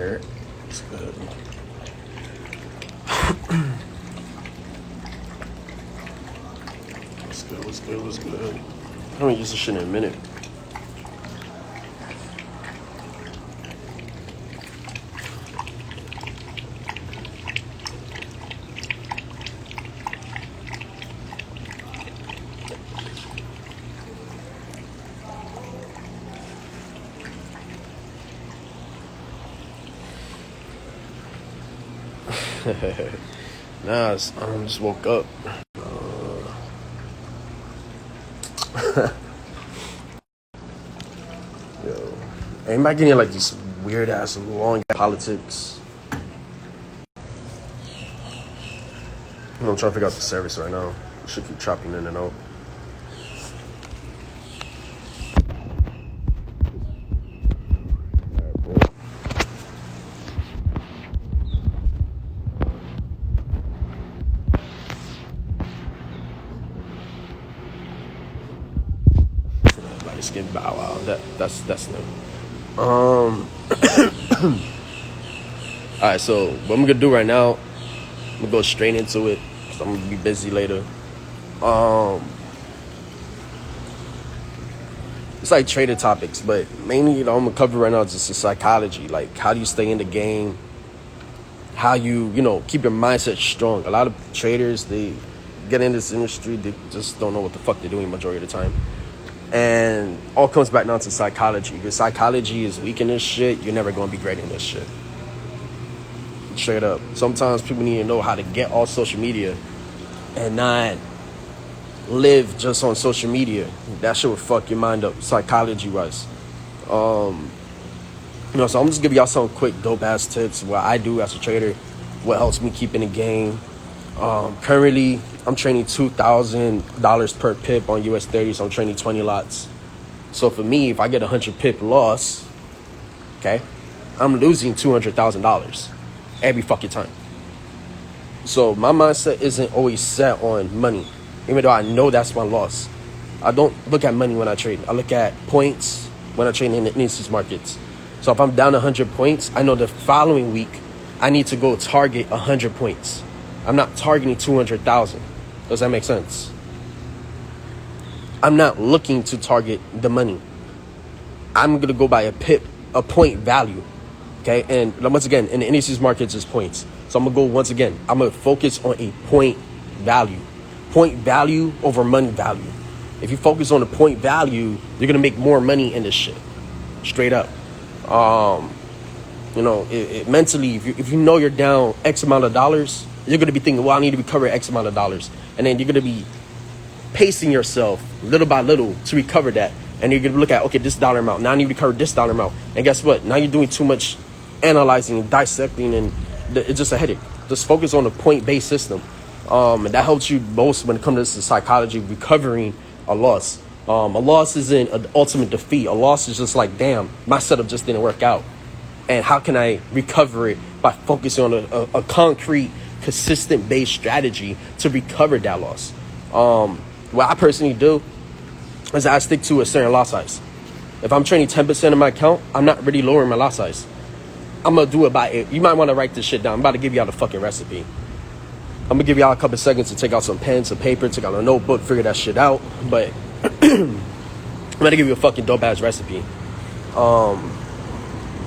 here. It's good. What's good? I haven't used this shit in a minute. Nah, I just woke up. Yo, anybody getting like these weird ass long politics? I'm trying to figure out the service right now. Should keep chopping in and out. Skin bow wow. That's new. Alright, so what I'm gonna do right now, I'm gonna go straight into it because I'm gonna be busy later. It's like trader topics, but mainly, I'm gonna cover right now just the psychology, like how do you stay in the game, how you keep your mindset strong. A lot of traders, they get in this industry, they just don't know what the fuck they're doing majority of the time. And all comes back down to psychology. If your psychology is weak in this shit, you're never going to be great in this shit. Straight up. Sometimes people need to know how to get off social media and not live just on social media. That shit will fuck your mind up, psychology-wise. So I'm just giving y'all some quick dope-ass tips, what I do as a trader, what helps me keep in the game. Currently, I'm trading $2,000 per pip on US 30, so I'm trading 20 lots. So for me, if I get a 100 pip loss, okay, I'm losing $200,000 every fucking time. So my mindset isn't always set on money, even though I know that's my loss. I don't look at money when I trade. I look at points when I trade in the indices markets. So if I'm down 100 points, I know the following week I need to go target 100 points. I'm not targeting 200,000. Does that make sense? I'm not looking to target the money. I'm going to go by a point value. Okay? And once again, in the indices markets is points. So I'm going to go once again. I'm going to focus on a point value. Point value over money value. If you focus on the point value, you're going to make more money in this shit. Straight up. Mentally, if you know you're down X amount of dollars, you're going to be thinking, well, I need to recover X amount of dollars. And then you're going to be pacing yourself little by little to recover that. And you're going to look at, okay, this dollar amount. Now I need to recover this dollar amount. And guess what? Now you're doing too much analyzing and dissecting, and it's just a headache. Just focus on the point-based system. And that helps you most when it comes to psychology, recovering a loss. A loss isn't an ultimate defeat. A loss is just like, damn, my setup just didn't work out. And how can I recover it? By focusing on a concrete, consistent based strategy to recover that loss. What I personally do is I stick to a certain lot size. If I'm trading 10% of my account, I'm not really lowering my lot size. I'm going to do it by it. You might want to write this shit down. I'm about to give y'all the fucking recipe. I'm going to give y'all a couple seconds to take out some pen, some paper, take out a notebook, figure that shit out. But I'm going to give you a fucking dope ass recipe.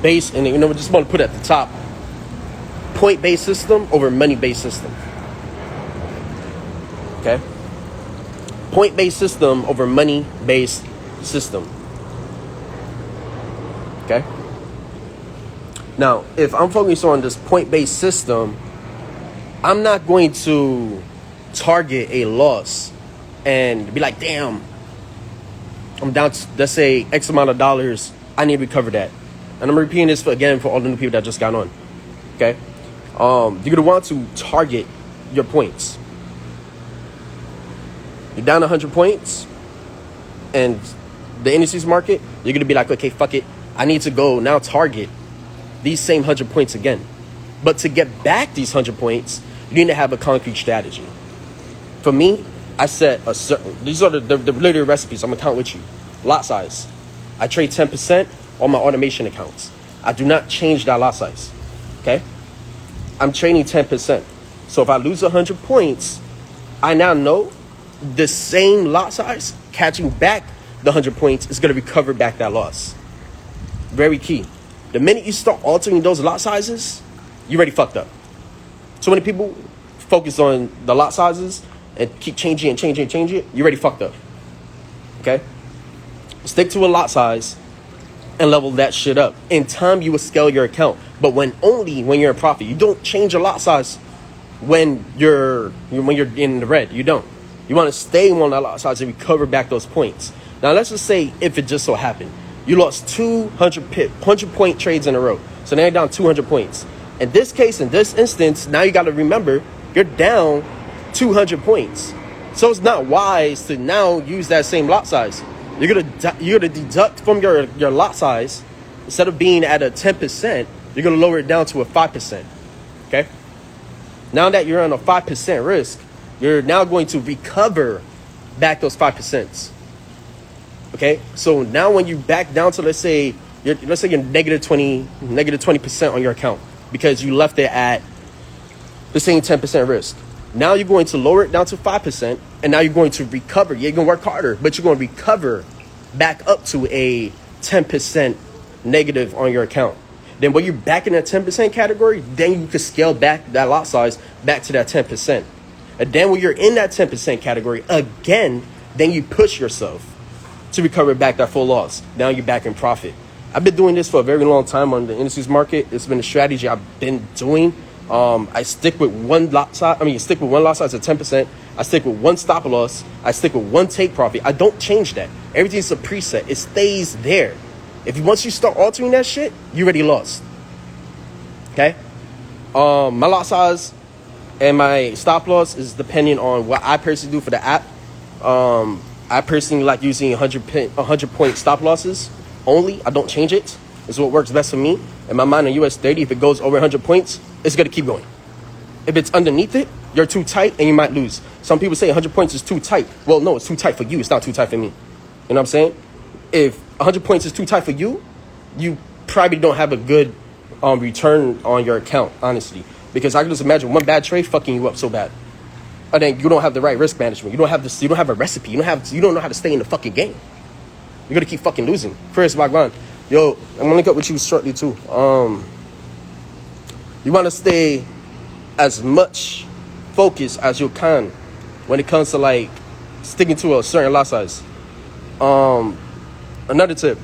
Base, and we just want to put at the top, point-based system over money-based system. Okay? Point-based system over money-based system. Okay? Now, if I'm focused on this point-based system, I'm not going to target a loss and be like, damn, I'm down to, let's say, X amount of dollars. I need to recover that. And I'm repeating this again for all the new people that just got on. Okay? You're going to want to target your points. You're down 100 points, and the indices market, you're going to be like, okay, fuck it. I need to go now target these same 100 points again. But to get back these 100 points, you need to have a concrete strategy. For me, I set a certain, these are the recipes. I'm going to count with you. Lot size. I trade 10% on my automation accounts. I do not change that lot size. Okay? I'm trading 10%. So if I lose 100 points, I now know the same lot size catching back the 100 points is going to recover back that loss. Very key. The minute you start altering those lot sizes, you already fucked up. So many people focus on the lot sizes and keep changing it, you already fucked up. Okay? Stick to a lot size and level that shit up. In time, you will scale your account, but only when you're in profit. You don't change your lot size when you're in the red. You don't. You want to stay on that lot size and recover back those points. Now, let's just say if it just so happened you lost 100 point trades in a row, so now you're down 200 points. In this case, in this instance, now you got to remember you're down 200 points. So it's not wise to now use that same lot size. You're gonna deduct from your lot size. Instead of being at a 10%, you're gonna lower it down to a 5%. Okay? Now that you're on a 5% risk, you're now going to recover back those 5%. Okay? So now when you back down to let's say you're negative 20% on your account because you left it at the same 10% risk. Now you're going to lower it down to 5%, and now you're going to recover. You're going to work harder, but you're going to recover back up to a 10% negative on your account. Then when you're back in that 10% category, then you can scale back that lot size back to that 10%. And then when you're in that 10% category again, then you push yourself to recover back that full loss. Now you're back in profit. I've been doing this for a very long time on the indices market. It's been a strategy I've been doing. I stick with one lot size. Stick with one lot size at 10%. I stick with one stop loss. I stick with one take profit. I don't change that. Everything's a preset. It stays there. Once you start altering that shit, you already lost. Okay? My lot size and my stop loss is depending on what I personally do for the app. I personally like using 100 point stop losses only. I don't change it. It's what works best for me. In my mind, on US 30, if it goes over 100 points, it's going to keep going. If it's underneath it, you're too tight and you might lose. Some people say 100 points is too tight. Well, no, it's too tight for you. It's not too tight for me. You know what I'm saying? If 100 points is too tight for you, you probably don't have a good return on your account, honestly. Because I can just imagine one bad trade fucking you up so bad. And then you don't have the right risk management. You don't have a recipe. You don't know how to stay in the fucking game. You're going to keep fucking losing. Chris Wagwan. Yo, I'm going to link up with you shortly too. You want to stay as much focused as you can when it comes to like sticking to a certain lot size. Another tip,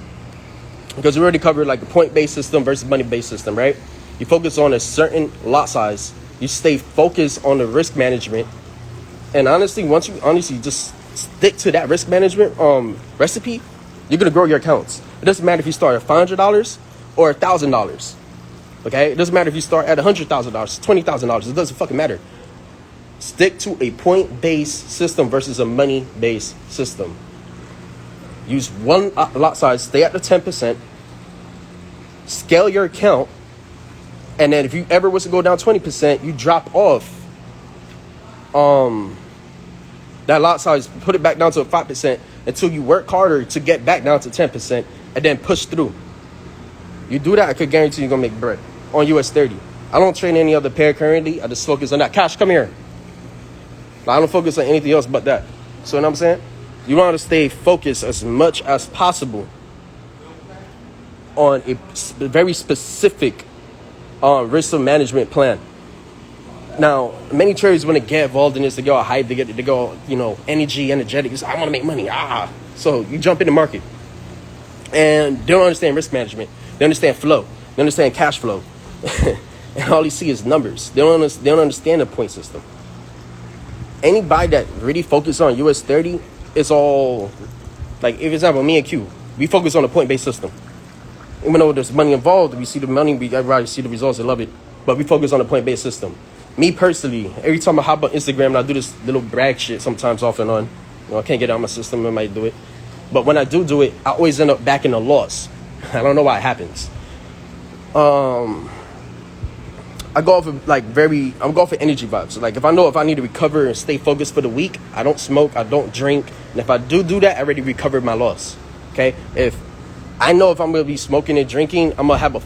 because we already covered like the point-based system versus money-based system, right? You focus on a certain lot size. You stay focused on the risk management. And honestly, once you just stick to that risk management recipe, you're going to grow your accounts. It doesn't matter if you start at $500 or $1,000. Okay? It doesn't matter if you start at $100,000, $20,000. It doesn't fucking matter. Stick to a point-based system versus a money-based system. Use one lot size. Stay at the 10%. Scale your account. And then if you ever was to go down 20%, you drop off that lot size, put it back down to a 5% until you work harder to get back down to 10% and then push through. You do that, I could guarantee you're going to make bread on US 30. I don't trade any other pair currently. I just focus on that. Cash, come here. I don't focus on anything else but that. So you know what I'm saying? You want to stay focused as much as possible on a very specific risk management plan. Now, many traders want to get involved in this, they go hype, they go, energetic. I want to make money. So you jump in the market. And they don't understand risk management. They understand flow. They understand cash flow. And all you see is numbers. They don't understand the point system. Anybody that really focus on US 30, it's all, like, for example, me and Q, we focus on a point-based system. Even though there's money involved, we see the money, everybody see the results, they love it. But we focus on a point-based system. Me personally, every time I hop on Instagram and I do this little brag shit sometimes off and on, I can't get out of my system, I might do it. But when I do it, I always end up back in a loss. I don't know why it happens. I go off of I'm going for energy vibes. Like if I need to recover and stay focused for the week, I don't smoke, I don't drink. And if I do that, I already recovered my loss. Okay? If I know if I'm going to be smoking and drinking, I'm going to have a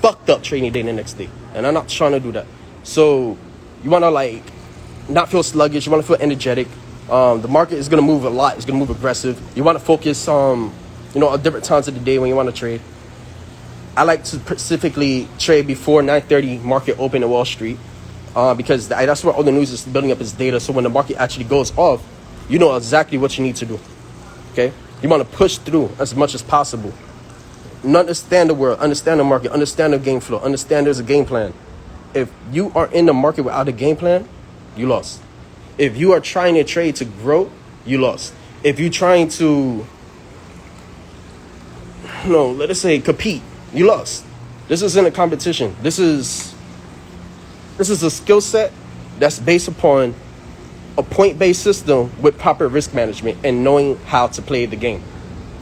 fucked up trading day the next day. And I'm not trying to do that. So you want to like not feel sluggish. You want to feel energetic. The market is going to move a lot. It's going to move aggressive. You want to focus on different times of the day when you want to trade. I like to specifically trade before 9:30 market open in Wall Street, because that's where all the news is building up its data. So when the market actually goes off, you know exactly what you need to do. Okay? You want to push through as much as possible. Understand the world, understand the market, understand the game flow, understand there's a game plan. If you are in the market without a game plan, you lost. If you are trying to trade to grow, you lost. If you're trying to, let us say compete, you lost. This isn't a competition. This is a skill set that's based upon a point-based system with proper risk management and knowing how to play the game.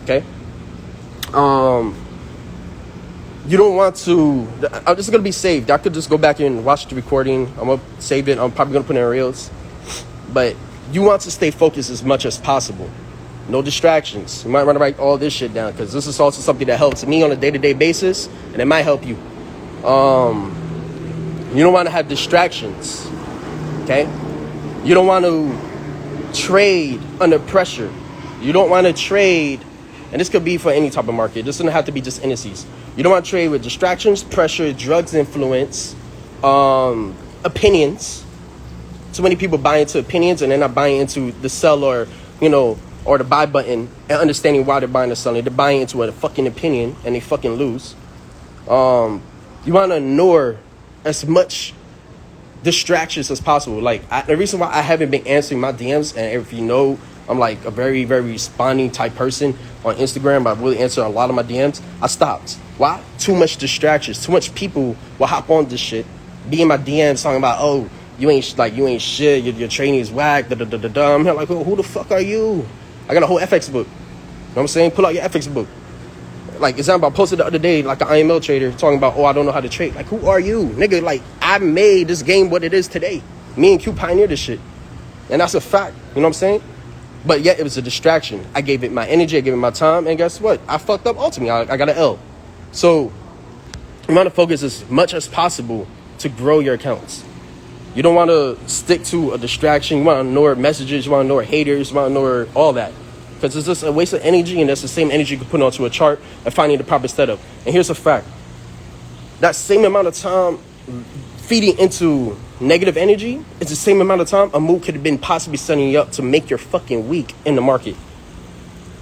Okay? You don't want to. This is gonna be saved. I could just go back and watch the recording. I'm gonna save it. I'm probably gonna put it in Reels. But you want to stay focused as much as possible. No distractions. You might want to write all this shit down, because this is also something that helps me on a day-to-day basis, and it might help you. You don't want to have distractions. Okay? You don't want to trade under pressure. You don't want to trade, and this could be for any type of market. This doesn't have to be just indices. You don't want to trade with distractions, pressure, drugs, influence, opinions. Too many people buy into opinions and they're not buying into the sell or the buy button and understanding why they're buying or selling. They're buying into a fucking opinion and they fucking lose. You want to ignore as much distractions as possible. Like, the reason why I haven't been answering my DMs, and if you know, I'm like a very, very responding type person on Instagram. I really answer a lot of my DMs. I stopped. Why? Too much distractions. Too much people will hop on this shit, be in my DMs talking about, oh, you ain't shit. Your training is whack. I'm here like, who the fuck are you? I got a whole FX book. You know what I'm saying? Pull out your FX book. Like, example, I posted the other day, like an IML trader talking about, I don't know how to trade. Like, who are you? Nigga, like, I made this game what it is today. Me and Q pioneered this shit. And that's a fact. You know what I'm saying? But yet, it was a distraction. I gave it my energy. I gave it my time. And guess what? I fucked up ultimately. I got an L. So, you want to focus as much as possible to grow your accounts. You don't want to stick to a distraction. You want to ignore messages. You want to ignore haters. You want to ignore all that. Because it's just a waste of energy, and that's the same energy you can put onto a chart and finding the proper setup. And here's a fact. That same amount of time feeding into negative energy is the same amount of time a move could have been possibly setting you up to make your fucking week in the market.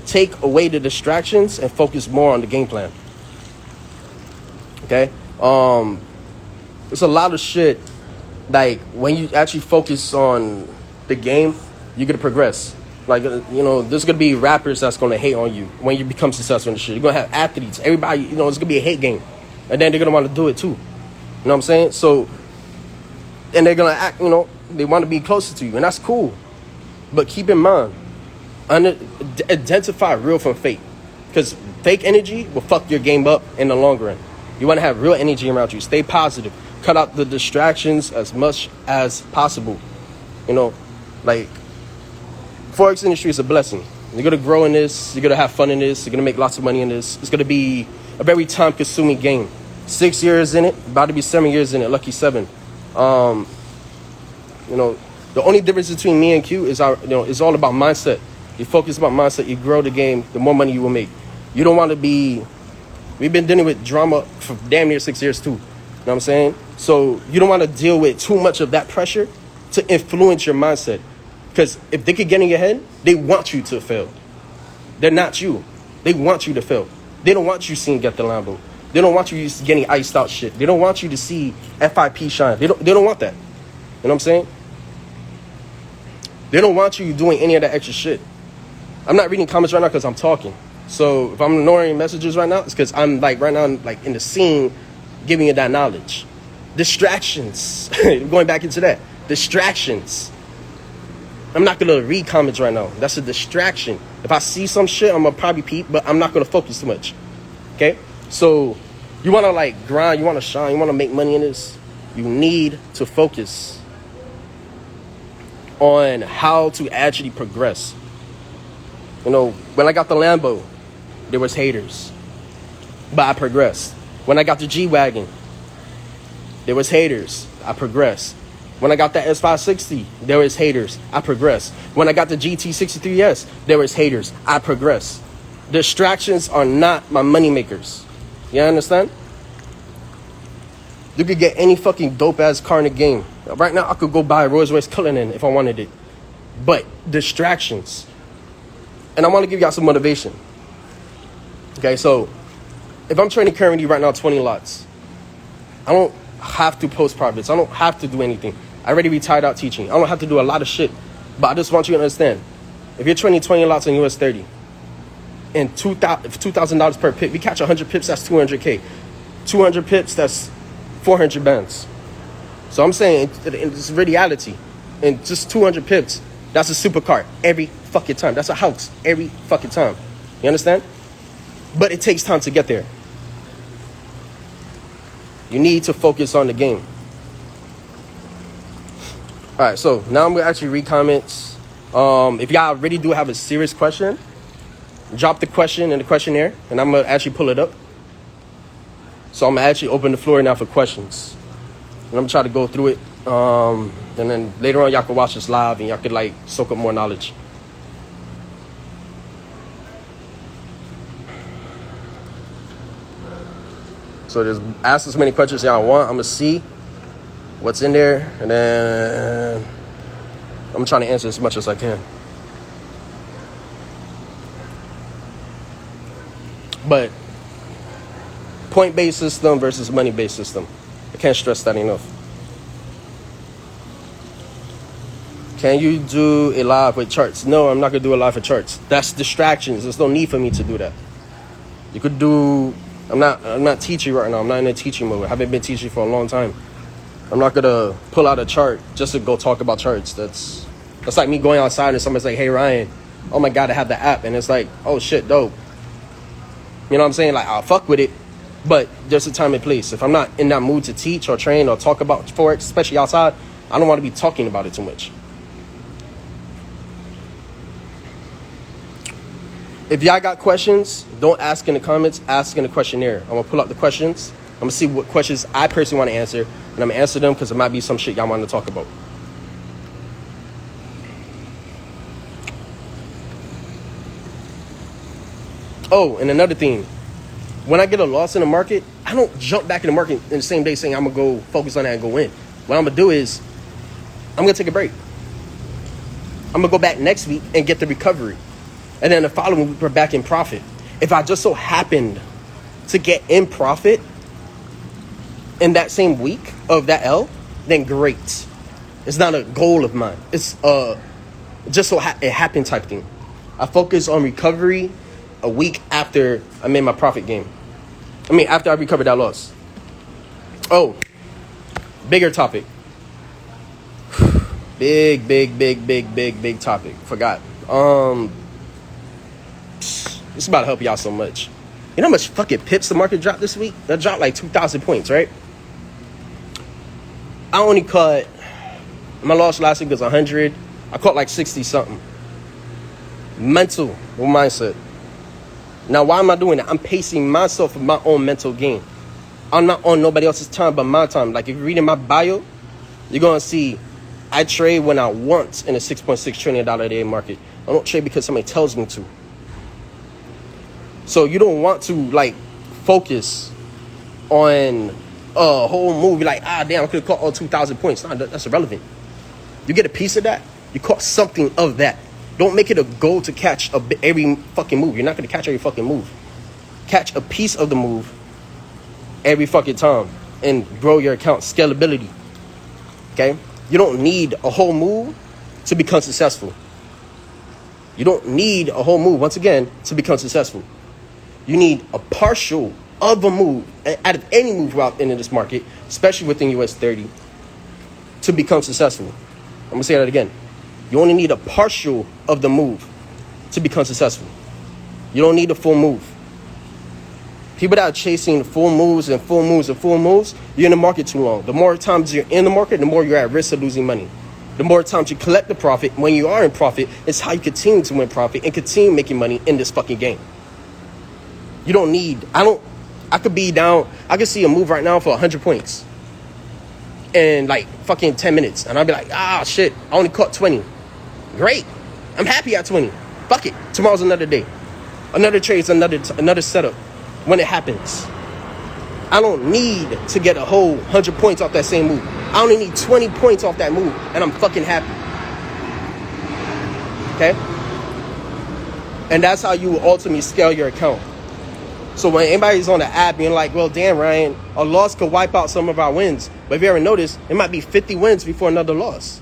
Take away the distractions and focus more on the game plan. Okay? There's a lot of shit. Like, when you actually focus on the game, you're going to progress. Like, there's going to be rappers that's going to hate on you when you become successful in the shit. You're going to have athletes. Everybody, it's going to be a hate game. And then they're going to want to do it too. You know what I'm saying? So, and they're going to act, they want to be closer to you. And that's cool. But keep in mind, identify real from fake. Because fake energy will fuck your game up in the long run. You want to have real energy around you. Stay positive. Cut out the distractions as much as possible. Like, forex industry is a blessing. You're going to grow in this. You're going to have fun in this. You're going to make lots of money in this. It's going to be a very time-consuming game. 6 years in it, about to be 7 years in it, lucky 7. The only difference between me and Q is it's all about mindset. You focus about mindset, you grow the game, the more money you will make. You don't want to be... We've been dealing with drama for damn near 6 years too. You know what I'm saying? So you don't want to deal with too much of that pressure to influence your mindset. Because if they could get in your head, they want you to fail. They're not you. They want you to fail. They don't want you seeing Get the Lambo. They don't want you getting iced out shit. They don't want you to see FIP shine. They don't want that. You know what I'm saying? They don't want you doing any of that extra shit. I'm not reading comments right now because I'm talking. So if I'm ignoring messages right now, it's because I'm like right now, like in the scene, giving you that knowledge. Distractions. Going back into that. Distractions. I'm not going to read comments right now. That's a distraction. If I see some shit, I'm going to probably peep, but I'm not going to focus too much. Okay? So you want to like grind, you want to shine, you want to make money in this. You need to focus on how to actually progress. When I got the Lambo, there was haters, but I progressed. When I got the G-Wagon, there was haters. I progressed. When I got that S560, there was haters. I progressed. When I got the GT63S, there was haters. I progressed. Distractions are not my money makers. You understand? You could get any fucking dope-ass car in the game. Right now, I could go buy a Rolls-Royce Cullinan if I wanted it. But distractions. And I want to give y'all some motivation. Okay, so if I'm trading currently right now 20 lots, I don't have to post profits. I don't have to do anything. I already retired out teaching. I don't have to do a lot of shit. But I just want you to understand, if you're trading 20 lots on US 30 and $2,000 per pip, you catch 100 pips, that's 200K. 200 pips, that's 400 bands. So I'm saying, it's reality. And just 200 pips, that's a supercar every fucking time. That's a house every fucking time. You understand? But it takes time to get there. You need to focus on the game. All right, so now I'm going to actually read comments. If y'all really do have a serious question, drop the question in the questionnaire, and I'm going to actually pull it up. So I'm going to actually open the floor now for questions. And I'm going to try to go through it. And then later on, y'all can watch this live, and y'all can, like, soak up more knowledge. So just ask as many questions y'all want. I'm going to see what's in there, and then I'm trying to answer as much as I can. But point-based system versus money-based system. I can't stress that enough. Can you do a live with charts? No, I'm not going to do a live with charts. That's distractions. There's no need for me to do that. You could do... I'm not teaching right now. I'm not in a teaching mode. I haven't been teaching for a long time. I'm not going to pull out a chart just to go talk about charts. That's like me going outside and somebody's like, hey, Ryan, oh my God, I have the app. And it's like, oh shit, dope. You know what I'm saying? Like, I'll fuck with it, but there's a time and place. If I'm not in that mood to teach or train or talk about forex, especially outside, I don't want to be talking about it too much. If y'all got questions, don't ask in the comments, ask in the questionnaire. I'm going to pull out the questions. I'm going to see what questions I personally want to answer, and I'm going to answer them because it might be some shit y'all want to talk about. Oh, and another thing. When I get a loss in the market, I don't jump back in the market in the same day saying I'm going to go focus on that and go in. What I'm going to do is I'm going to take a break. I'm going to go back next week and get the recovery. And then the following week, we're back in profit. If I just so happened to get in profit in that same week of that L, then great. It's not a goal of mine. It's just so it happened type thing. I focus on recovery a week after I made my profit game. After I recovered that loss. Oh, bigger topic. Big topic. Forgot. It's about to help y'all so much. You know how much fucking pips the market dropped this week? That dropped like 2,000 points, right? I only caught... My loss last week was 100. I caught like 60-something. Mental mindset. Now, why am I doing that? I'm pacing myself for my own mental gain. I'm not on nobody else's time but my time. Like, if you're reading my bio, you're going to see I trade when I want in a $6.6 trillion a day market. I don't trade because somebody tells me to. So you don't want to, like, focus on a whole move. You're like, damn, I could have caught all 2,000 points. Nah, that's irrelevant. You get a piece of that, you caught something of that. Don't make it a goal to catch every fucking move. You're not going to catch every fucking move. Catch a piece of the move every fucking time and grow your account. Scalability. Okay? You don't need a whole move to become successful. You don't need a whole move, once again, to become successful. You need a partial of a move, out of any move route into this market, especially within US 30, to become successful. I'm going to say that again. You only need a partial of the move to become successful. You don't need a full move. People that are chasing full moves and full moves and full moves, you're in the market too long. The more times you're in the market, the more you're at risk of losing money. The more times you collect the profit, when you are in profit, it's how you continue to win profit and continue making money in this fucking game. You don't need, I I could be down. I could see a move right now for 100 points in like fucking 10 minutes. And I'll be like, ah, shit, I only caught 20. Great. I'm happy at 20. Fuck it. Tomorrow's another day. Another trade's another setup when it happens. I don't need to get a whole 100 points off that same move. I only need 20 points off that move, and I'm fucking happy. Okay? And that's how you will ultimately scale your account. So when anybody's on the app and you're like, well, damn, Ryan, a loss could wipe out some of our wins. But if you ever notice, it might be 50 wins before another loss.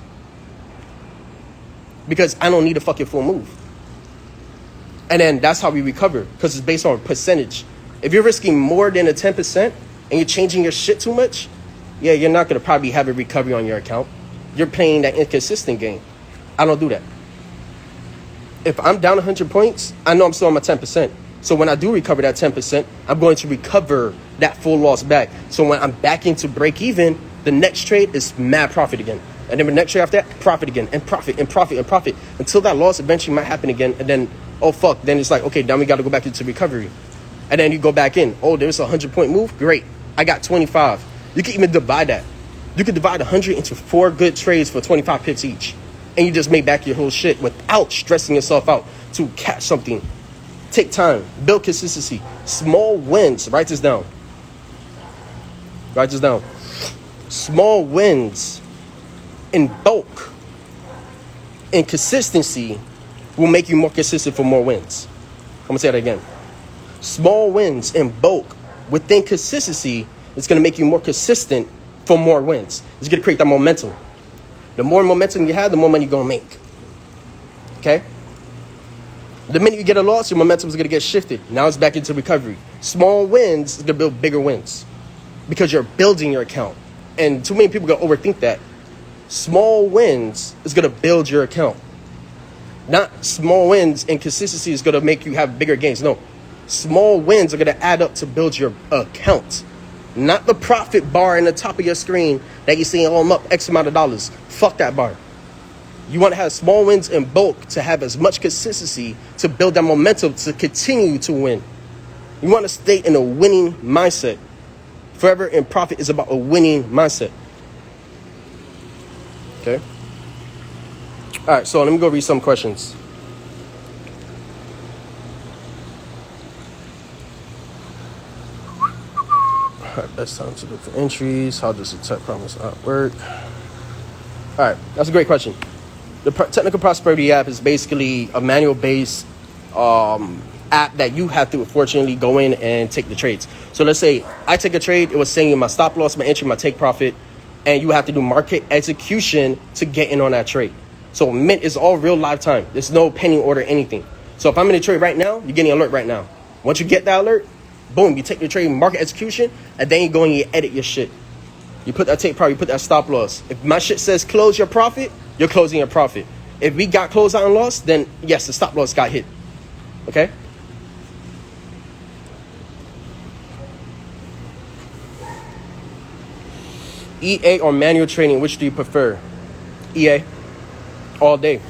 Because I don't need a fucking full move. And then that's how we recover, because it's based on percentage. If you're risking more than a 10% and you're changing your shit too much, yeah, you're not going to probably have a recovery on your account. You're playing that inconsistent game. I don't do that. If I'm down 100 points, I know I'm still on my 10%. So when I do recover that 10%, I'm going to recover that full loss back. So when I'm back into break even, the next trade is mad profit again. And then the next trade after that, profit again, and profit, and profit, and profit. Until that loss eventually might happen again. And then, oh fuck, then it's like, okay, now we got to go back into recovery. And then you go back in. Oh, there's a 100-point move? Great. I got 25. You can even divide that. You can divide 100 into 4 good trades for 25 pips each. And you just make back your whole shit without stressing yourself out to catch something. Take time. Build consistency. Small wins. Write this down. Write this down. Small wins in bulk and consistency will make you more consistent for more wins. I'm going to say that again. Small wins in bulk within consistency is going to make you more consistent for more wins. It's going to create that momentum. The more momentum you have, the more money you're going to make. Okay? The minute you get a loss, your momentum is going to get shifted. Now it's back into recovery. Small wins is going to build bigger wins because you're building your account. And too many people are going to overthink that. Small wins is going to build your account. Not small wins and consistency is going to make you have bigger gains. No. Small wins are going to add up to build your account. Not the profit bar in the top of your screen that you're seeing, oh, I'm up X amount of dollars. Fuck that bar. You want to have small wins in bulk to have as much consistency to build that momentum to continue to win. You want to stay in a winning mindset. Forever in profit is about a winning mindset. Okay? All right, so let me go read some questions. All right, best time to look for entries. How does the tech promise app work? All right, that's a great question. The Technical Prosperity app is basically a manual-based app that you have to, unfortunately, go in and take the trades. So let's say I take a trade. It was saying my stop loss, my entry, my take profit, and you have to do market execution to get in on that trade. So Mint is all real live time. There's no pending order, anything. So if I'm in a trade right now, you're getting an alert right now. Once you get that alert, boom, you take your trade, market execution, and then you go and you edit your shit. You put that take profit, you put that stop loss. If my shit says close your profit, you're closing your profit. If we got closed out and lost, then yes, the stop loss got hit. Okay? EA or manual trading, which do you prefer? EA. All day.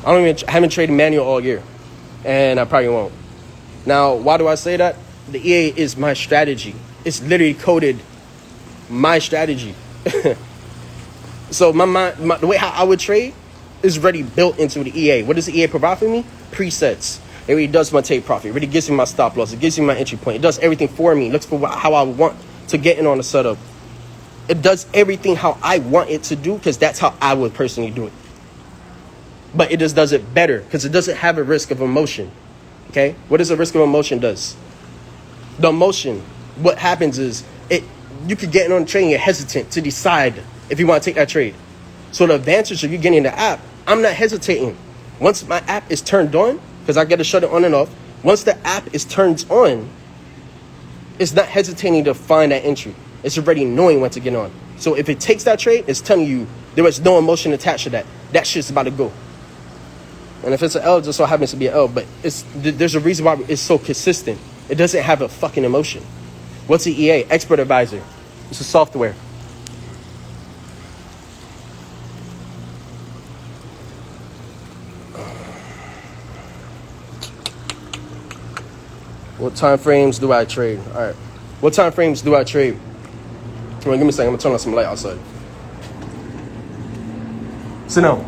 I haven't traded manual all year. And I probably won't. Now, why do I say that? The EA is my strategy. It's literally coded my strategy. So the way how I would trade is already built into the EA. What does the EA provide for me? Presets. It really does my take profit. It really gives me my stop loss. It gives me my entry point. It does everything for me. It looks for how I want to get in on the setup. It does everything how I want it to do because that's how I would personally do it. But it just does it better because it doesn't have a risk of emotion. Okay? What does a risk of emotion does? The emotion, what happens is you could get in on the trade and you're hesitant to decide if you want to take that trade. So the advantage of you getting the app, I'm not hesitating. Once my app is turned on, because I got to shut it on and off, once the app is turned on, it's not hesitating to find that entry. It's already knowing when to get on. So if it takes that trade, it's telling you there was no emotion attached to that. That shit's about to go. And if it's an L, it just so happens to be an L. But there's a reason why it's so consistent. It doesn't have a fucking emotion. What's the EA? Expert Advisor. It's a software. What time frames do I trade? All right. What time frames do I trade? Come on, give me a second. I'm gonna turn on some light outside. Sit down.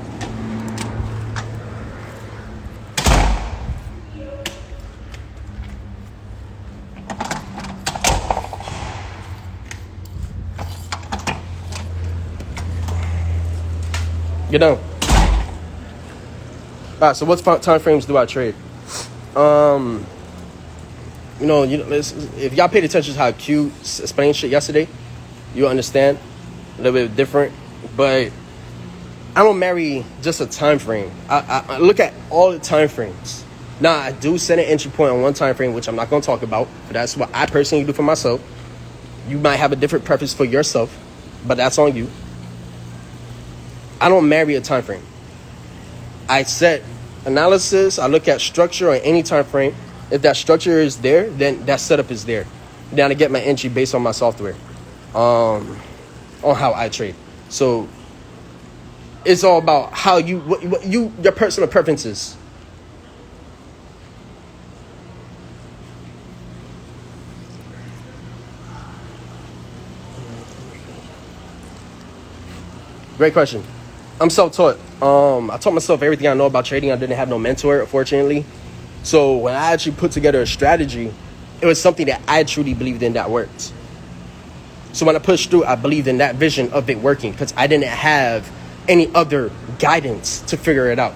Get down. All right, so what time frames do I trade? If y'all paid attention to how Q explained shit yesterday, you'll understand a little bit different. But I don't marry just a time frame. I look at all the time frames. Now, I do set an entry point on one time frame, which I'm not going to talk about, but that's what I personally do for myself. You might have a different preference for yourself, but that's on you. I don't marry a time frame. I set analysis. I look at structure on any time frame. If that structure is there, then that setup is there. Then I get my entry based on my software, on how I trade. So it's all about how your personal preferences. Great question. I'm self-taught. I taught myself everything I know about trading. I didn't have no mentor, unfortunately. So when I actually put together a strategy, it was something that I truly believed in that worked. So when I pushed through, I believed in that vision of it working because I didn't have any other guidance to figure it out.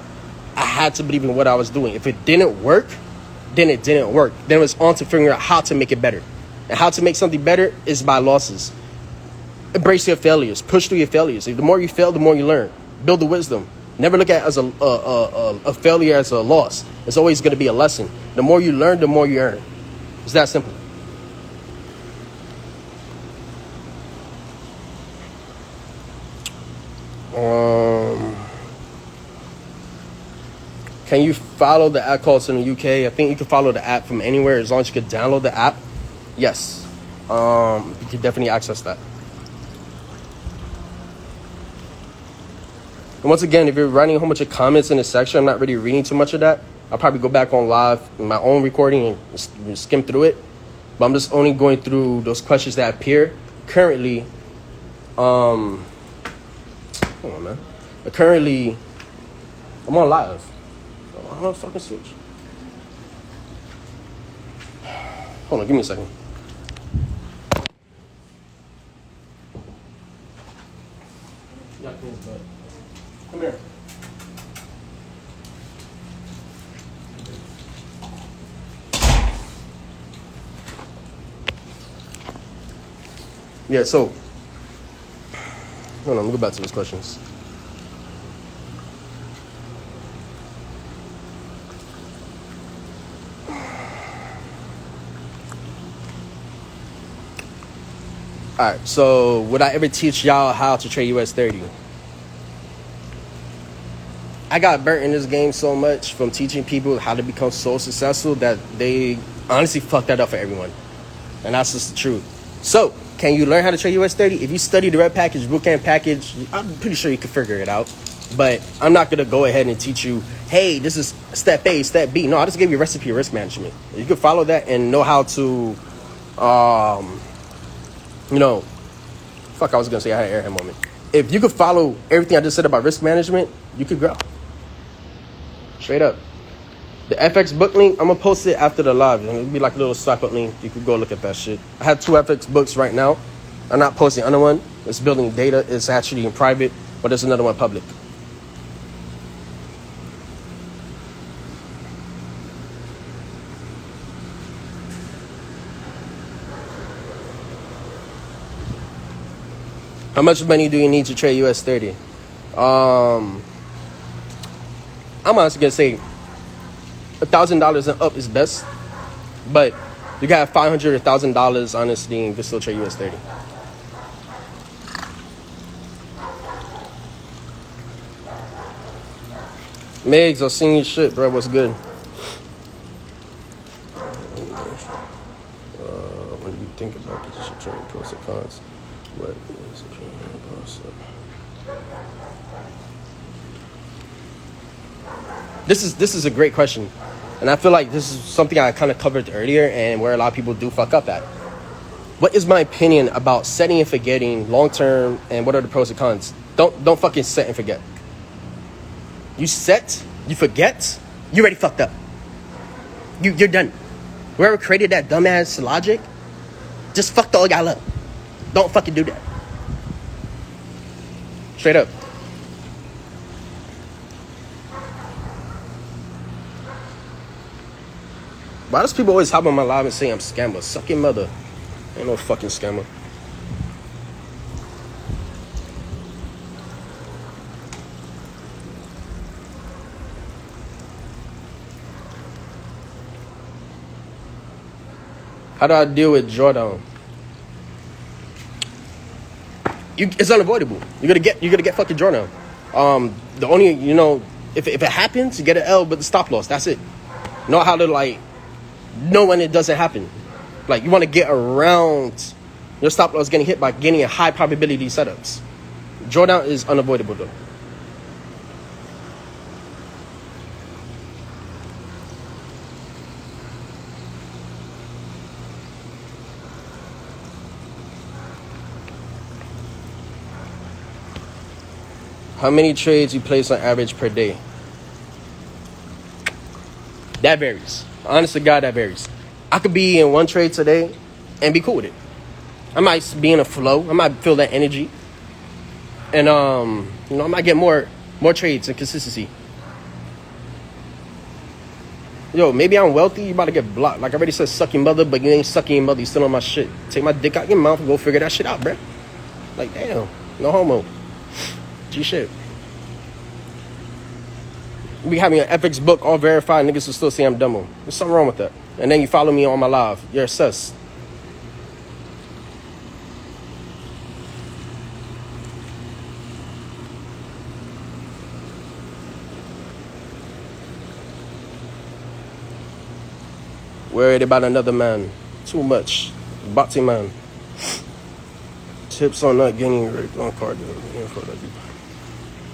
I had to believe in what I was doing. If it didn't work, then it didn't work. Then it was on to figuring out how to make it better. And how to make something better is by losses. Embrace your failures. Push through your failures. The more you fail, the more you learn. Build the wisdom. Never look at it as a failure as a loss. It's always going to be a lesson. The more you learn, the more you earn. It's that simple. Can you follow the app calls in the UK? I think you can follow the app from anywhere as long as you can download the app. Yes. You can definitely access that. And once again, if you're writing a whole bunch of comments in the section, I'm not really reading too much of that. I'll probably go back on live in my own recording and skim through it. But I'm just only going through those questions that appear currently. Hold on, man. Currently, I'm on live. I'm on fucking switch. Hold on, give me a second. Yeah, come here. Yeah, so hold on, let me go back to those questions. All right, so would I ever teach y'all how to trade US 30? I got burnt in this game so much from teaching people how to become so successful that they honestly fucked that up for everyone. And that's just the truth. So, can you learn how to trade US 30? If you study the red package, bootcamp package, I'm pretty sure you can figure it out. But I'm not going to go ahead and teach you, hey, this is step A, step B. No, I just gave you a recipe of risk management. You can follow that and know how to, I was going to say I had an airhead moment. If you could follow everything I just said about risk management, you could grow. Straight up. The FX book link, I'm going to post it after the live. It'll be like a little swipe up link. You could go look at that shit. I have 2 FX books right now. I'm not posting another one. It's building data. It's actually in private, but there's another one public. How much money do you need to trade US 30? I'm honestly going to say $1,000 and up is best. But you got $500 or $1,000, honestly, and you can still trade US 30. Megs, I've seen your shit, bro. What's good? When you think about position trading pros and cons, what is the process? This is a great question, and I feel like this is something I kind of covered earlier, and where a lot of people do fuck up at. What is my opinion about setting and forgetting long term, and what are the pros and cons? Don't fucking set and forget. You set, you forget, you already fucked up. You're done. Whoever created that dumbass logic just fucked all y'all up. Don't fucking do that. Straight up. Why does people always hop on my live and say I'm scammer? Suck your mother. Ain't no fucking scammer. How do I deal with drawdown? It's unavoidable. You're gonna get fucking drawdown. The only, if it happens, you get an L, but the stop loss. That's it. Know how to know when it doesn't happen. Like, you want to get around your stop loss getting hit by getting a high probability setups. Drawdown is unavoidable though. How many trades you place on average per day? That varies. Honest to God, that varies. I could be in one trade today and be cool with it. I might be in a flow. I might feel that energy. And, I might get more trades and consistency. Yo, maybe I'm wealthy. You about to get blocked. Like I already said, suck your mother, but you ain't sucking your mother. You still on my shit. Take my dick out your mouth and go figure that shit out, bruh. Like, damn. No homo. G shit. We having an FX book all verified, niggas will still say I'm dumb. There's something wrong with that. And then you follow me on my live. You're a sus. Worried about another man. Too much. Boxing man. Tips on not getting raped on card.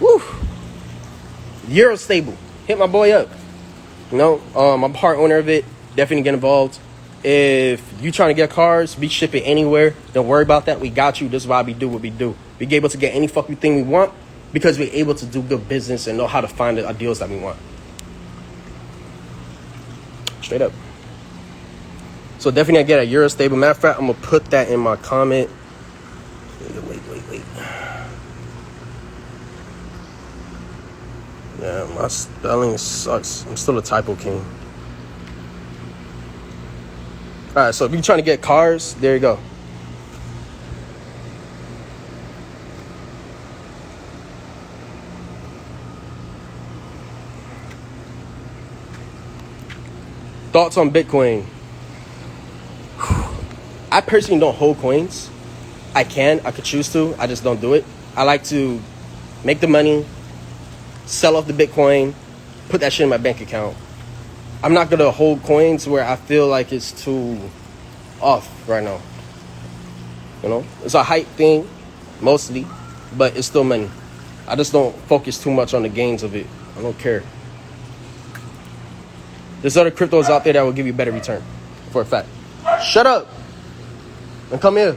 Woo! Euro stable. Hit my boy up. I'm part owner of it. Definitely get involved. If you trying to get cars, be shipping anywhere. Don't worry about that. We got you. This is why we do what we do. We able to get any fucking thing we want because we're able to do good business and know how to find the deals that we want. Straight up. So definitely I get a Euro stable. Matter of fact, I'm gonna put that in my comment. Wait. Yeah, my spelling sucks. I'm still a typo king. Alright, so if you're trying to get cars, there you go. Thoughts on Bitcoin? I personally don't hold coins. I could choose to. I just don't do it. I like to make the money, sell off the Bitcoin, put that shit in my bank account. I'm not going to hold coins where I feel like it's too off right now. It's a hype thing, mostly, but it's still money. I just don't focus too much on the gains of it. I don't care. There's other cryptos out there that will give you better return, for a fact. Shut up and come here.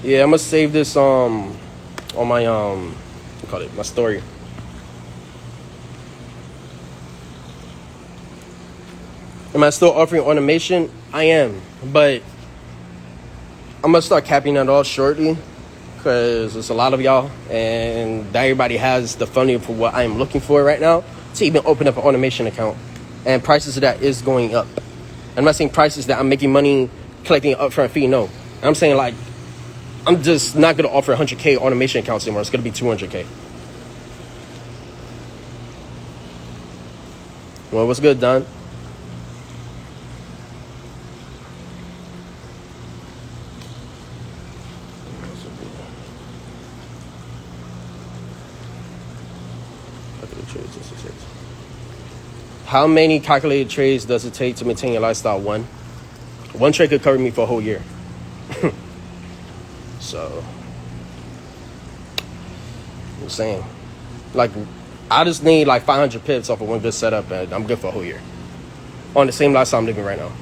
Yeah, I'm gonna save this on my my story. Am I still offering automation? I am, but I'm gonna start capping that off shortly because there's a lot of y'all and not everybody has the funding for what I'm looking for right now to even open up an automation account, and prices of that is going up. I'm not saying prices that I'm making money collecting an upfront fee. No, I'm saying like I'm just not going to offer 100K automation accounts anymore. It's going to be 200K. Well, what's good, Don? How many calculated trades does it take to maintain your lifestyle? One trade could cover me for a whole year. So, I'm saying, like, I just need like 500 pips off of one good setup, and I'm good for a whole year on the same lifestyle I'm living right now.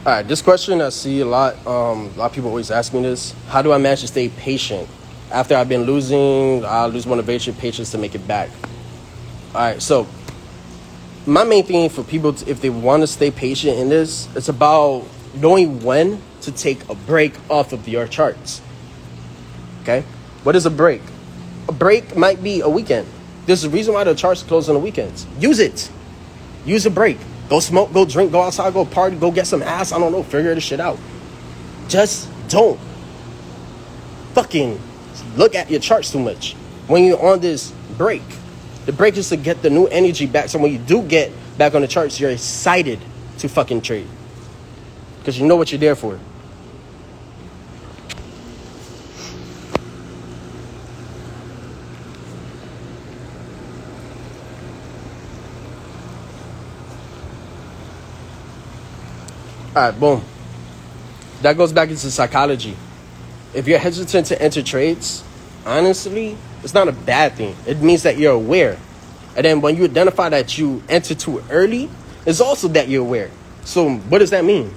All right, this question I see a lot of people always ask me this. How do I manage to stay patient? After I've been losing, I lose motivation, patience to make it back. All right, so my main thing for people, if they want to stay patient in this, it's about knowing when to take a break off of your charts. Okay? What is a break? A break might be a weekend. There's a reason why the charts close on the weekends. Use it. Use a break. Go smoke, go drink, go outside, go party, go get some ass. I don't know. Figure this shit out. Just don't fucking look at your charts too much when you're on this break. The break is to get the new energy back. So when you do get back on the charts, you're excited to fucking trade. Because you know what you're there for. All right, boom. That goes back into psychology. If you're hesitant to enter trades, honestly, it's not a bad thing. It means that you're aware. And then when you identify that you enter too early, it's also that you're aware. So what does that mean?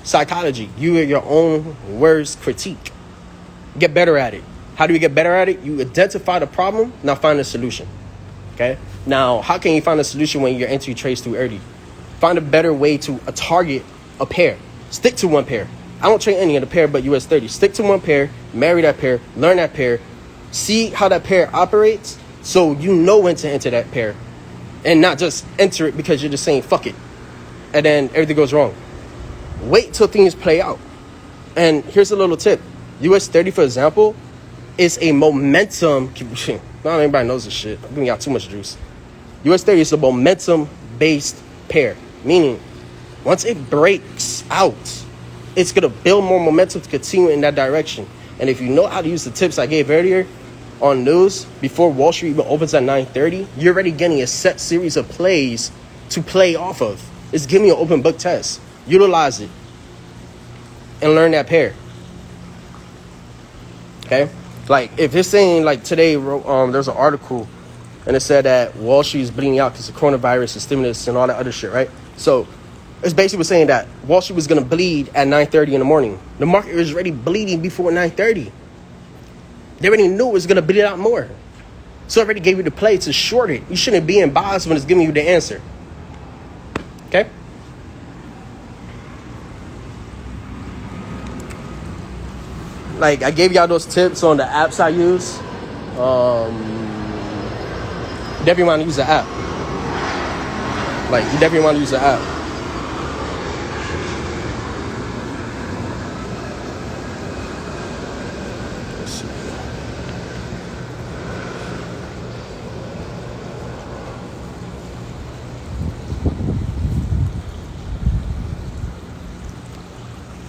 Psychology. You are your own worst critique. Get better at it. How do you get better at it? You identify the problem, now find a solution. Okay? Now, how can you find a solution when you're entering trades too early? Find a better way to target a pair. Stick to one pair. I don't trade any of the pair but US 30. Stick to one pair, marry that pair, learn that pair, see how that pair operates so you know when to enter that pair and not just enter it because you're just saying fuck it and then everything goes wrong. Wait till things play out. And here's a little tip. US 30, for example, is a momentum. Not everybody knows this shit. I'm giving y'all too much juice. US 30 is a momentum based pair, meaning once it breaks out, it's going to build more momentum to continue in that direction. And if you know how to use the tips I gave earlier on news, before Wall Street even opens at 9:30, you're already getting a set series of plays to play off of. It's giving you an open book test. Utilize it and learn that pair. Okay? Like, if it's saying, like today, there's an article and it said that Wall Street is bleeding out because of coronavirus and stimulus and all that other shit, right? So it's basically saying that Wall Street was going to bleed at 9:30 in the morning. The market was already bleeding before 9:30. They already knew it was going to bleed out more. So it already gave you the play to short it. You shouldn't be in buys when it's giving you the answer. Okay? Like, I gave y'all those tips on the apps I use. You definitely want to use the app. Like, you definitely want to use the app.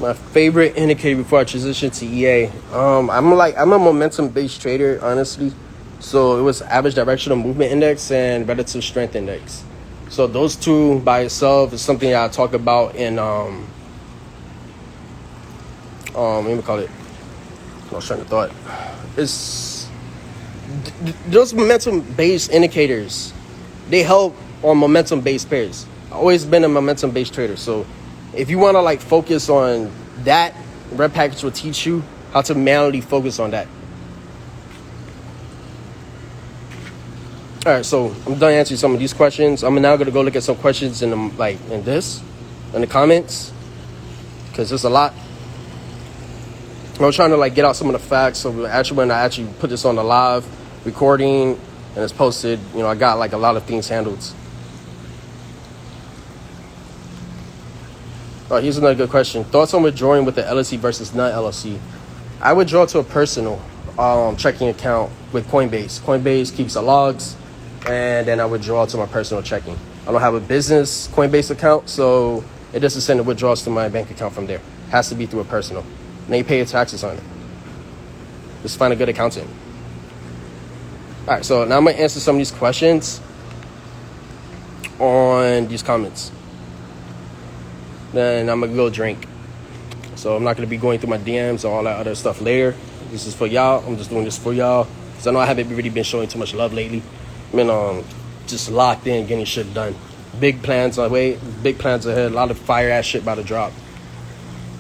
My favorite indicator before I transition to EA. I'm a momentum based trader, honestly. So it was average directional movement index and relative strength index. So those two by itself is something I talk about in let me call it. I was trying to thought. It's those momentum based indicators. They help on momentum based pairs. I've always been a momentum based trader. So if you want to like focus on that, Red Package will teach you how to manually focus on that. All right, so I'm done answering some of these questions. I'm now going to go look at some questions in the comments, because there's a lot. I was trying to like get out some of the facts. So actually, when I actually put this on the live recording and it's posted, I got like a lot of things handled. All right, here's another good question. Thoughts on withdrawing with the LLC versus non-LLC? I withdraw to a personal checking account with Coinbase. Coinbase keeps the logs, and then I withdraw to my personal checking. I don't have a business Coinbase account, so it doesn't send the withdrawals to my bank account from there. It has to be through a personal. And then you pay your taxes on it. Just find a good accountant. All right, so now I'm gonna answer some of these questions on these comments. Then I'm gonna go drink. So I'm not gonna be going through my DMs or all that other stuff later. This is for y'all. I'm just doing this for y'all because I know I haven't really been showing too much love lately. I mean, just locked in, getting shit done. Big plans on the way, big plans ahead. A lot of fire ass shit about to drop.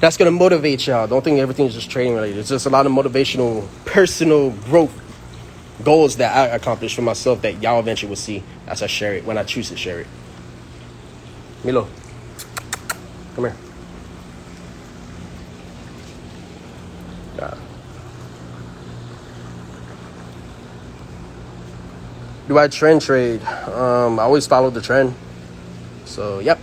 That's gonna motivate y'all. Don't think everything's just trading related. It's just a lot of motivational, personal growth goals that I accomplished for myself that y'all eventually will see as I share it, when I choose to share it. Milo, come here. Do I trend trade? I always follow the trend. So, yep.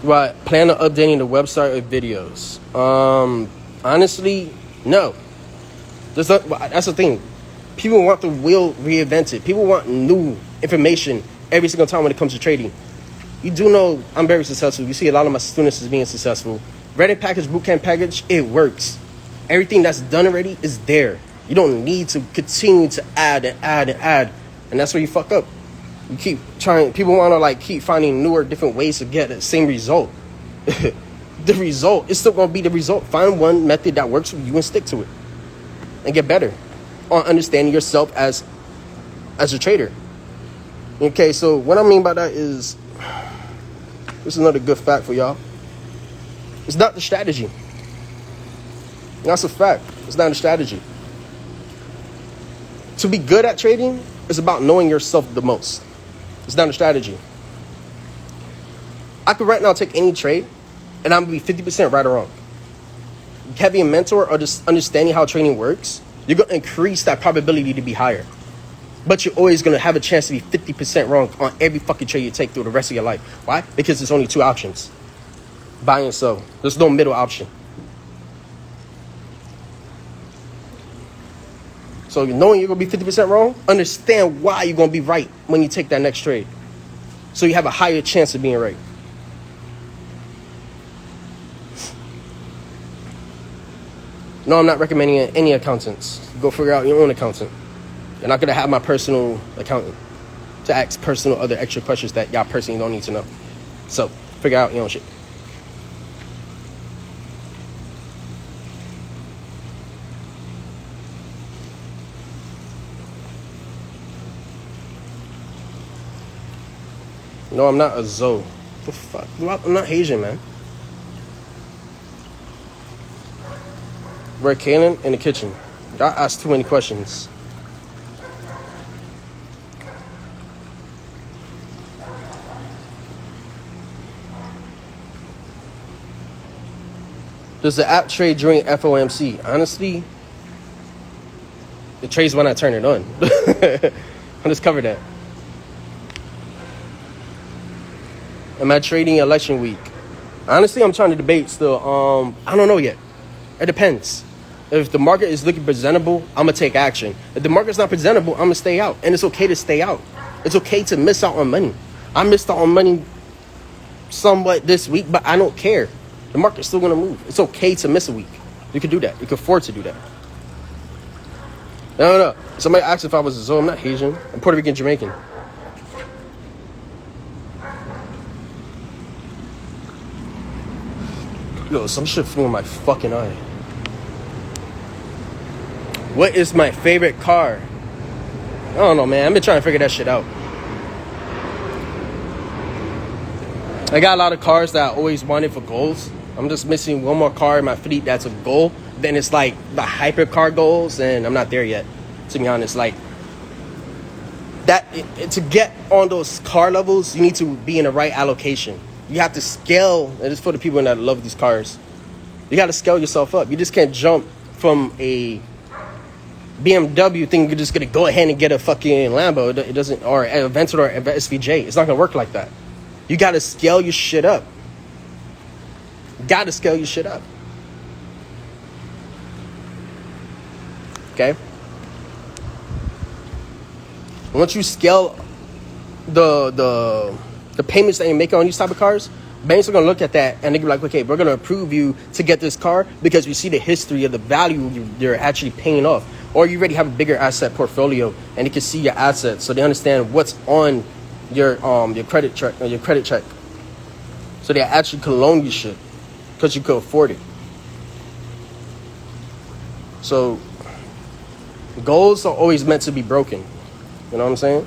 Do I plan on updating the website with videos? Honestly, no. That's the thing. People want the wheel reinvented. People want new information every single time when it comes to trading. You do know I'm very successful. You see a lot of my students is being successful. Reddit package, bootcamp package, it works. Everything that's done already is there. You don't need to continue to add and add and add. And that's where you fuck up. You keep trying, people want to like keep finding newer, different ways to get the same result. The result is still going to be the result. Find one method that works for you and stick to it. And get better on understanding yourself as a trader. Okay, so what I mean by that is, this is another good fact for y'all. It's not the strategy. That's a fact. It's not a strategy. To be good at trading is about knowing yourself the most. It's not a strategy. I could right now take any trade and I'm going to be 50% right or wrong. Having a mentor or just understanding how trading works, you're going to increase that probability to be higher. But you're always going to have a chance to be 50% wrong on every fucking trade you take through the rest of your life. Why? Because there's only two options. Buy and sell. There's no middle option. So knowing you're going to be 50% wrong, understand why you're going to be right when you take that next trade. So you have a higher chance of being right. No, I'm not recommending any accountants. Go figure out your own accountant. You're not going to have my personal accountant to ask personal other extra questions that y'all personally don't need to know. So figure out your own shit. No, I'm not a Zoe. What the fuck? I'm not Asian, man. We're Kaylin in the kitchen. I asked too many questions. Does the app trade during FOMC? Honestly, it trades when I turn it on. I'll just cover that. Am I trading election week? Honestly, I'm trying to debate still. I don't know yet. It depends. If the market is looking presentable, I'm going to take action. If the market's not presentable, I'm going to stay out. And it's okay to stay out. It's okay to miss out on money. I missed out on money somewhat this week, but I don't care. The market's still going to move. It's okay to miss a week. You can do that. You can afford to do that. No. Somebody asked if I was a Zoe. I'm not Asian. I'm Puerto Rican, Jamaican. Yo, some shit flew in my fucking eye. What is my favorite car? I don't know, man. I've been trying to figure that shit out. I got a lot of cars that I always wanted for goals. I'm just missing one more car in my fleet that's a goal. Then it's like the hypercar goals, and I'm not there yet, to be honest. Like, that to get on those car levels, you need to be in the right allocation. You have to scale, and it's for the people that love these cars. You got to scale yourself up. You just can't jump from a BMW thing. You're just going to go ahead and get a fucking Lambo. It doesn't, or a Aventador or a SVJ. It's not going to work like that. You got to scale your shit up. Got to scale your shit up. Okay? Once you scale the payments that you make on these type of cars, Banks are going to look at that and they're like, okay, we're going to approve you to get this car because we see the history of the value you're actually paying off. Or you already have a bigger asset portfolio and they can see your assets. So they understand what's on your credit check. So they actually can loan you shit because you could afford it. So goals are always meant to be broken. You know what I'm saying?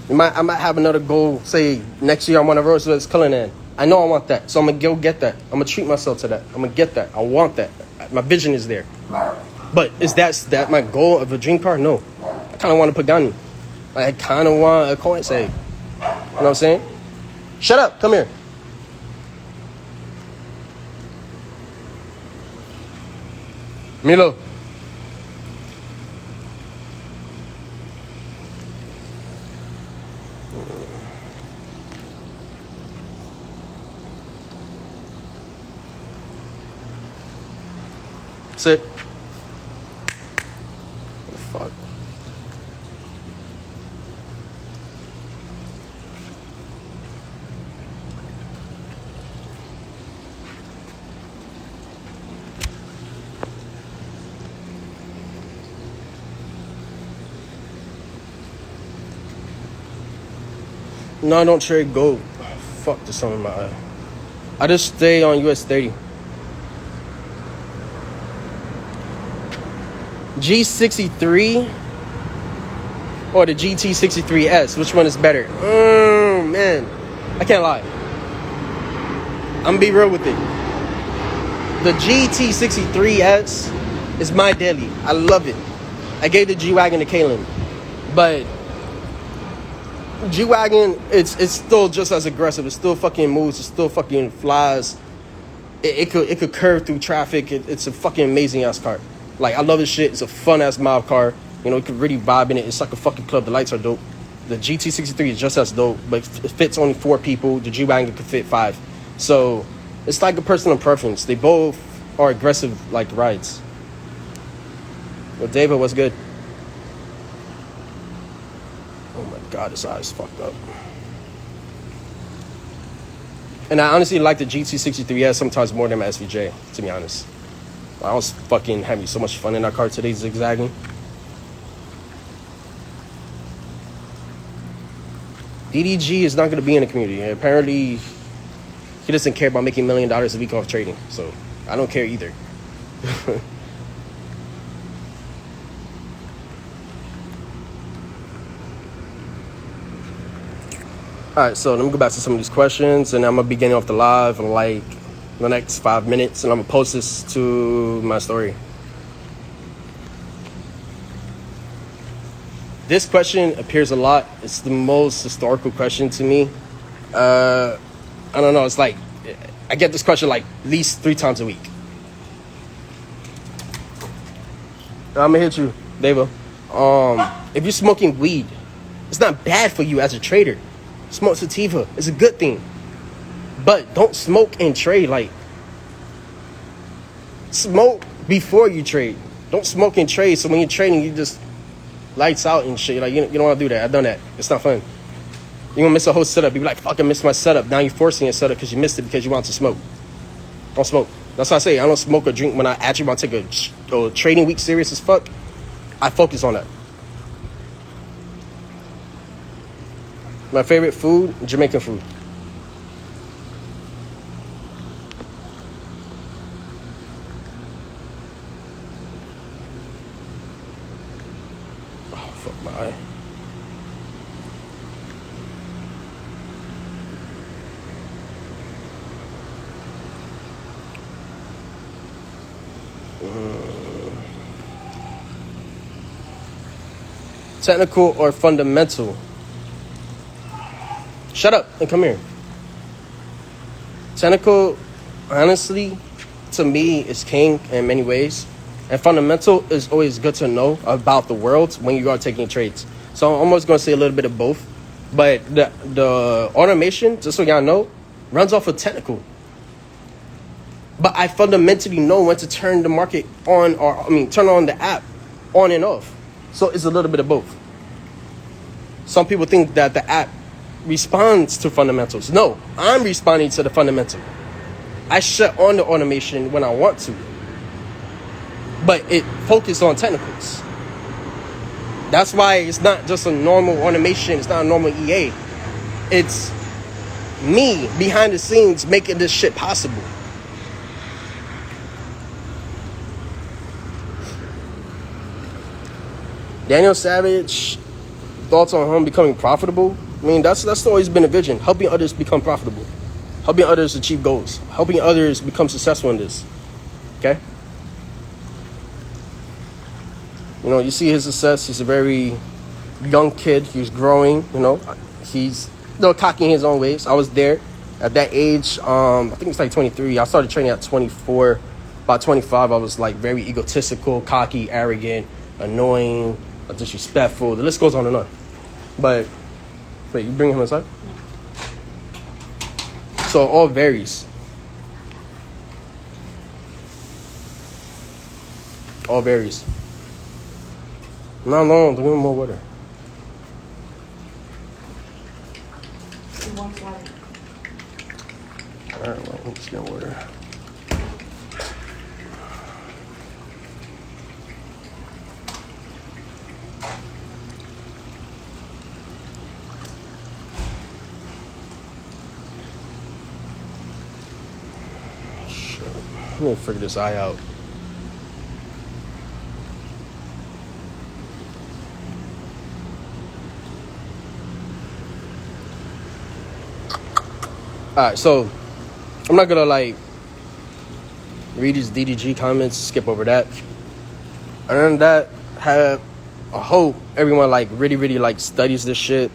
I might have another goal, say next year I want to Rolls Royce Cullinan. I know I want that, so I'm going to go get that. I'm going to treat myself to that. I'm going to get that. I want that. My vision is there. But is that my goal of a dream car? No. I kind of want a Pagani. I kind of want a Koenigsegg. You know what I'm saying? Shut up. Come here. Milo. Sit. What the fuck? No, I don't trade gold. Fuck, there's something in my eye. I just stay on US 30. G63 or the GT63S, which one is better? Man, I can't lie. I'm gonna be real with it. The GT63S is my daily. I love it. I gave the G-Wagon to Kaylin, but G-Wagon, it's still just as aggressive. It still fucking moves. It still fucking flies. It could curve through traffic. It's a fucking amazing ass car. Like, I love this shit. It's a fun-ass mob car. You know, you can really vibe in it. It's like a fucking club. The lights are dope. The GT63 is just as dope, but it fits only 4 people. The G-Wagon could fit 5. So, it's like a personal preference. They both are aggressive, like, rides. Well, David, what's good? Oh, my God, this eye is fucked up. And I honestly like the GT63S sometimes more than my SVJ, to be honest. I was fucking having so much fun in that car today, zigzagging. DDG is not going to be in the community. Apparently, he doesn't care about making $1 million a week off trading. So, I don't care either. Alright, so let me go back to some of these questions. And I'm going to be getting off the live in like the next 5 minutes, and I'm gonna post this to my story. This question appears a lot. It's the most historical question to me. I don't know. It's like I get this question like at least 3 times a week. I'm gonna hit you, Deva. If you're smoking weed, it's not bad for you as a trader. Smoke sativa. It's a good thing. But don't smoke and trade. Like, smoke before you trade. Don't smoke and trade. So when you're trading, you just lights out and shit. Like, you don't want to do that. I've done that. It's not fun. You're gonna miss a whole setup. You be like, fuck, I missed my setup. Now you're forcing your setup because you missed it because you want to smoke. Don't smoke. That's why I say I don't smoke or drink when I actually want to take a trading week serious as fuck. I focus on that. My favorite food, Jamaican food. Technical or fundamental? Shut up and come here. Technical, honestly, to me, is king in many ways. And fundamental is always good to know about the world when you are taking trades. So I'm almost going to say a little bit of both. But the automation, just so y'all know, runs off of technical. But I fundamentally know when to turn the market on, turn on the app on and off. So it's a little bit of both. Some people think that the app responds to fundamentals. No, I'm responding to the fundamental. I shut on the automation when I want to, but it focused on technicals. That's why it's not just a normal automation. It's not a normal EA. It's me behind the scenes making this shit possible. Daniel Savage, thoughts on him becoming profitable? I mean, that's always been a vision. Helping others become profitable. Helping others achieve goals. Helping others become successful in this. Okay? You know, you see his success. He's a very young kid. He's growing, you know. He's still cocky in his own ways. I was there at that age. I think it's like 23. I started training at 24. About 25, I was like very egotistical, cocky, arrogant, annoying, disrespectful. The list goes on and on. But, wait, you bring him inside? So it all varies. All varies. Not long, give him more water. He wants water. Alright, well, let's get water. Shit. I'm gonna figure this eye out. Alright, so I'm not gonna like read these DDG comments, skip over that. Other than that, I hope everyone like really like studies this shit.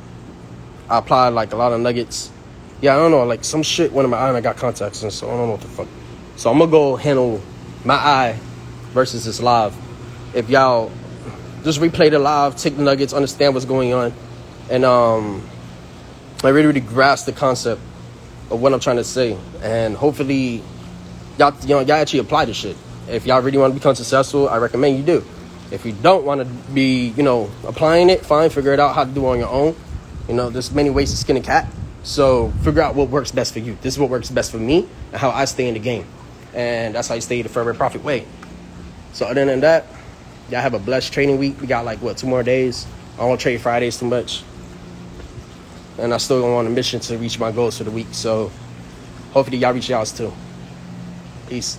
I applied like a lot of nuggets. Yeah, I don't know, like some shit went in my eye and I got contacts and so I don't know what the fuck. So I'm gonna go handle my eye versus this live. If y'all just replay the live, take the nuggets, understand what's going on, and I really grasp the concept of what I'm trying to say, and hopefully y'all actually apply this shit. If y'all really want to become successful, I recommend you do. If you don't want to be, applying it, fine, figure it out how to do it on your own. There's many ways to skin a cat, so figure out what works best for you. This is what works best for me and how I stay in the game, and that's how you stay the forever profit way. So other than that, y'all have a blessed trading week. We got 2 more days. I don't trade Fridays too much, and I still go on a mission to reach my goals for the week. So hopefully y'all reach y'all's too. Peace.